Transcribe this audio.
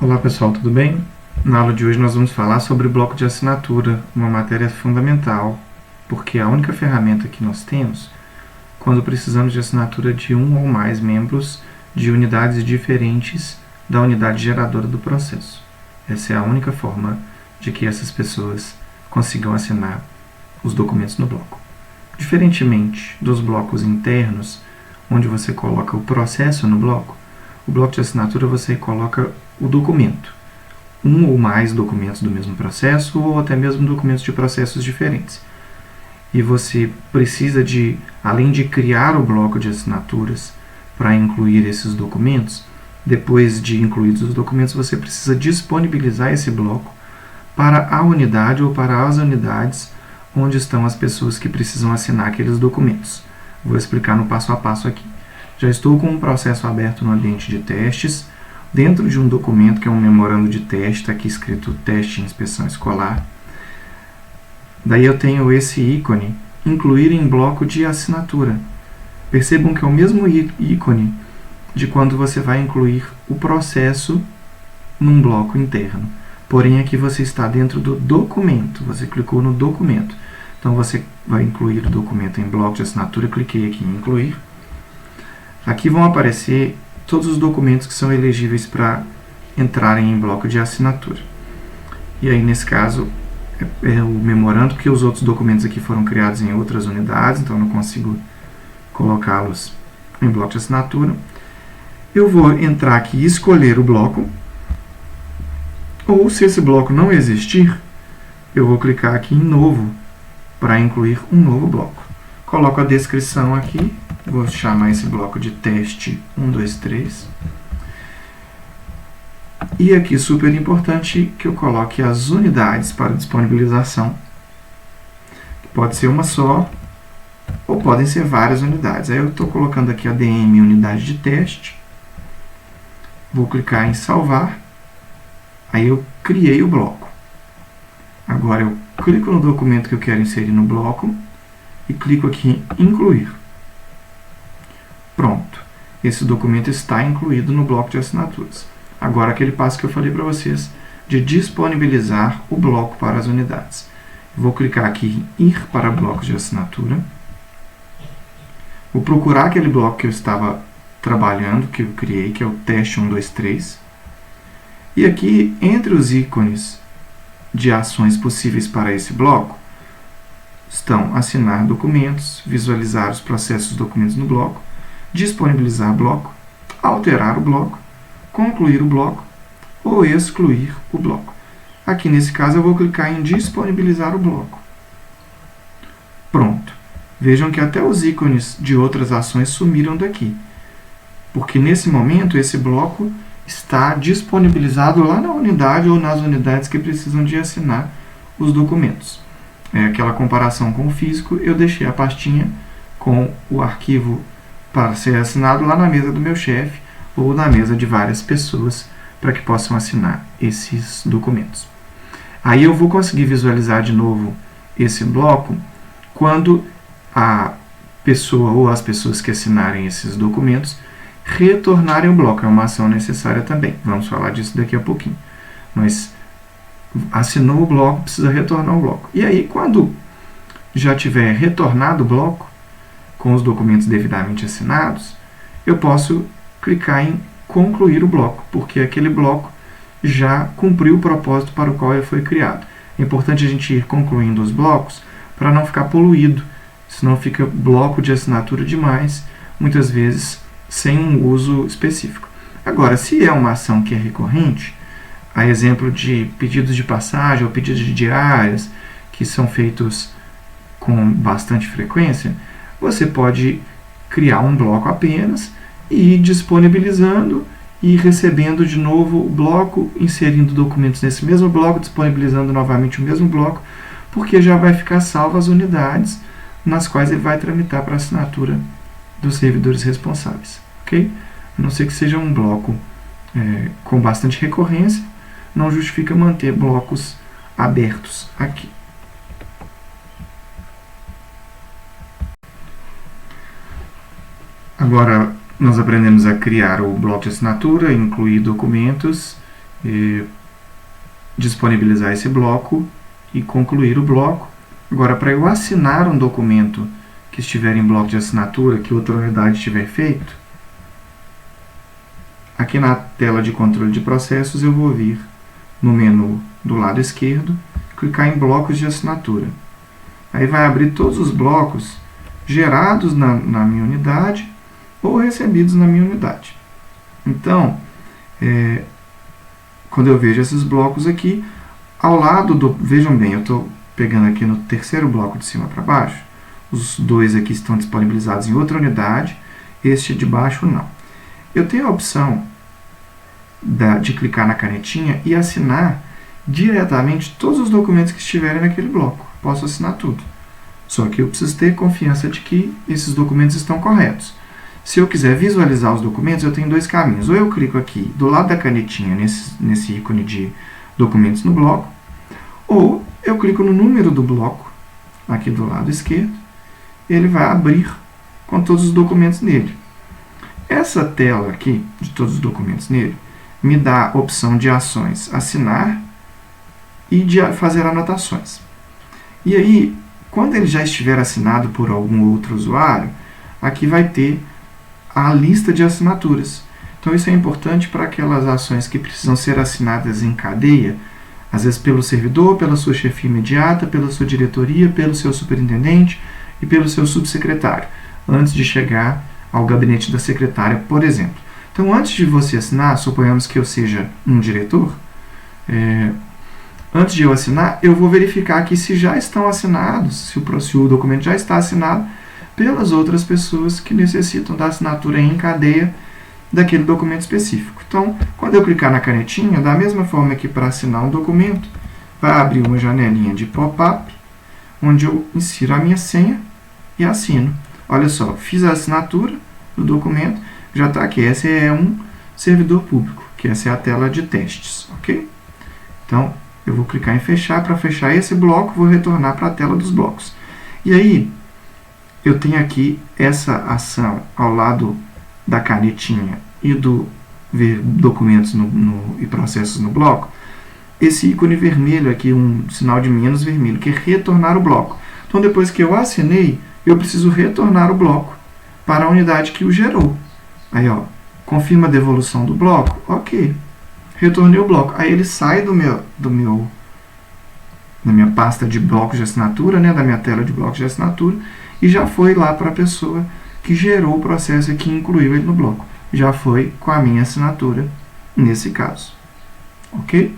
Olá pessoal, tudo bem? Na aula de hoje nós vamos falar sobre bloco de assinatura, uma matéria fundamental, porque é a única ferramenta que nós temos quando precisamos de assinatura de um ou mais membros de unidades diferentes da unidade geradora do processo. Essa é a única forma de que essas pessoas consigam assinar os documentos no bloco. Diferentemente dos blocos internos, onde você coloca o processo no bloco, o bloco de assinatura você coloca o documento, um ou mais documentos do mesmo processo ou até mesmo documentos de processos diferentes. E você precisa de, além de criar o bloco de assinaturas para incluir esses documentos, depois de incluídos os documentos, você precisa disponibilizar esse bloco para a unidade ou para as unidades onde estão as pessoas que precisam assinar aqueles documentos. Vou explicar no passo a passo aqui. Já estou com um processo aberto no ambiente de testes, dentro de um documento que é um memorando de teste, está aqui escrito Teste e Inspeção Escolar. Daí eu tenho esse ícone, incluir em bloco de assinatura. Percebam que é o mesmo ícone de quando você vai incluir o processo num bloco interno. Porém, aqui você está dentro do documento, você clicou no documento. Então, você vai incluir o documento em bloco de assinatura, cliquei aqui em incluir. Aqui vão aparecer todos os documentos que são elegíveis para entrarem em bloco de assinatura. E aí, nesse caso, é o memorando, porque os outros documentos aqui foram criados em outras unidades, então não consigo colocá-los em bloco de assinatura. Eu vou entrar aqui e escolher o bloco, ou se esse bloco não existir, eu vou clicar aqui em novo para incluir um novo bloco. Coloco a descrição aqui, vou chamar esse bloco de teste 1, 2, 3. E aqui, super importante, que eu coloque as unidades para disponibilização. Pode ser uma só, ou podem ser várias unidades. Aí eu estou colocando aqui a DM unidade de teste. Vou clicar em salvar. Aí eu criei o bloco. Agora eu clico no documento que eu quero inserir no bloco e clico aqui em incluir. Pronto. Esse documento está incluído no bloco de assinaturas. Agora aquele passo que eu falei para vocês de disponibilizar o bloco para as unidades. Vou clicar aqui em ir para blocos de assinatura. Vou procurar aquele bloco que eu estava trabalhando, que eu criei, que é o teste 1, 2, 3. E aqui, entre os ícones de ações possíveis para esse bloco, estão assinar documentos, visualizar os processos dos documentos no bloco, disponibilizar bloco, alterar o bloco, concluir o bloco ou excluir o bloco. Aqui nesse caso eu vou clicar em disponibilizar o bloco. Pronto. Vejam que até os ícones de outras ações sumiram daqui, porque nesse momento esse bloco está disponibilizado lá na unidade ou nas unidades que precisam de assinar os documentos. Aquela comparação com o físico, eu deixei a pastinha com o arquivo para ser assinado lá na mesa do meu chefe ou na mesa de várias pessoas para que possam assinar esses documentos. Aí eu vou conseguir visualizar de novo esse bloco quando a pessoa ou as pessoas que assinarem esses documentos retornarem o bloco. É uma ação necessária também. Vamos falar disso daqui a pouquinho. Mas assinou o bloco, precisa retornar o bloco. E aí, quando já tiver retornado o bloco, com os documentos devidamente assinados, eu posso clicar em concluir o bloco, porque aquele bloco já cumpriu o propósito para o qual ele foi criado. É importante a gente ir concluindo os blocos para não ficar poluído, senão fica bloco de assinatura demais, muitas vezes sem um uso específico. Agora, se é uma ação que é recorrente, a exemplo de pedidos de passagem ou pedidos de diárias, que são feitos com bastante frequência, você pode criar um bloco apenas e ir disponibilizando e recebendo de novo o bloco, inserindo documentos nesse mesmo bloco, disponibilizando novamente o mesmo bloco, porque já vai ficar salvo as unidades nas quais ele vai tramitar para assinatura dos servidores responsáveis. Okay? A não ser que seja um bloco com bastante recorrência, não justifica manter blocos abertos aqui. Agora, nós aprendemos a criar o bloco de assinatura, incluir documentos disponibilizar esse bloco e concluir o bloco. Agora, para eu assinar um documento que estiver em bloco de assinatura, que outra unidade tiver feito, aqui na tela de controle de processos eu vou vir no menu do lado esquerdo, clicar em blocos de assinatura. Aí vai abrir todos os blocos gerados na minha unidade ou recebidos na minha unidade. Então, quando eu vejo esses blocos aqui, ao lado do... Vejam bem, eu estou pegando aqui no terceiro bloco de cima para baixo, os dois aqui estão disponibilizados em outra unidade, este de baixo não. Eu tenho a opção de clicar na canetinha e assinar diretamente todos os documentos que estiverem naquele bloco. Posso assinar tudo. Só que eu preciso ter confiança de que esses documentos estão corretos. Se eu quiser visualizar os documentos, eu tenho dois caminhos. Ou eu clico aqui do lado da canetinha, nesse ícone de documentos no bloco, ou eu clico no número do bloco, aqui do lado esquerdo, ele vai abrir com todos os documentos nele. Essa tela aqui, de todos os documentos nele, me dá a opção de ações assinar e de fazer anotações. E aí, quando ele já estiver assinado por algum outro usuário, aqui vai ter a lista de assinaturas. Então isso é importante para aquelas ações que precisam ser assinadas em cadeia, às vezes pelo servidor, pela sua chefia imediata, pela sua diretoria, pelo seu superintendente e pelo seu subsecretário, antes de chegar ao gabinete da secretária, por exemplo. Então, antes de você assinar, suponhamos que eu seja um diretor, antes de eu assinar, eu vou verificar aqui se já estão assinados, se o documento já está assinado pelas outras pessoas que necessitam da assinatura em cadeia daquele documento específico. Então, quando eu clicar na canetinha, da mesma forma que para assinar um documento, vai abrir uma janelinha de pop-up, onde eu insiro a minha senha e assino. Olha só, fiz a assinatura do documento, já está aqui. Esse é um servidor público, que essa é a tela de testes, ok? Então, eu vou clicar em fechar. Para fechar esse bloco, vou retornar para a tela dos blocos. E aí, eu tenho aqui essa ação ao lado da canetinha e do ver documentos e processos no bloco, esse ícone vermelho aqui, um sinal de menos vermelho, que é retornar o bloco. Então, depois que eu assinei, eu preciso retornar o bloco para a unidade que o gerou. Aí, ó, confirma a devolução do bloco, ok, retornei o bloco. Aí ele sai da minha pasta de blocos de assinatura, né, da minha tela de blocos de assinatura, e já foi lá para a pessoa que gerou o processo e que incluiu ele no bloco. Já foi com a minha assinatura nesse caso. Ok?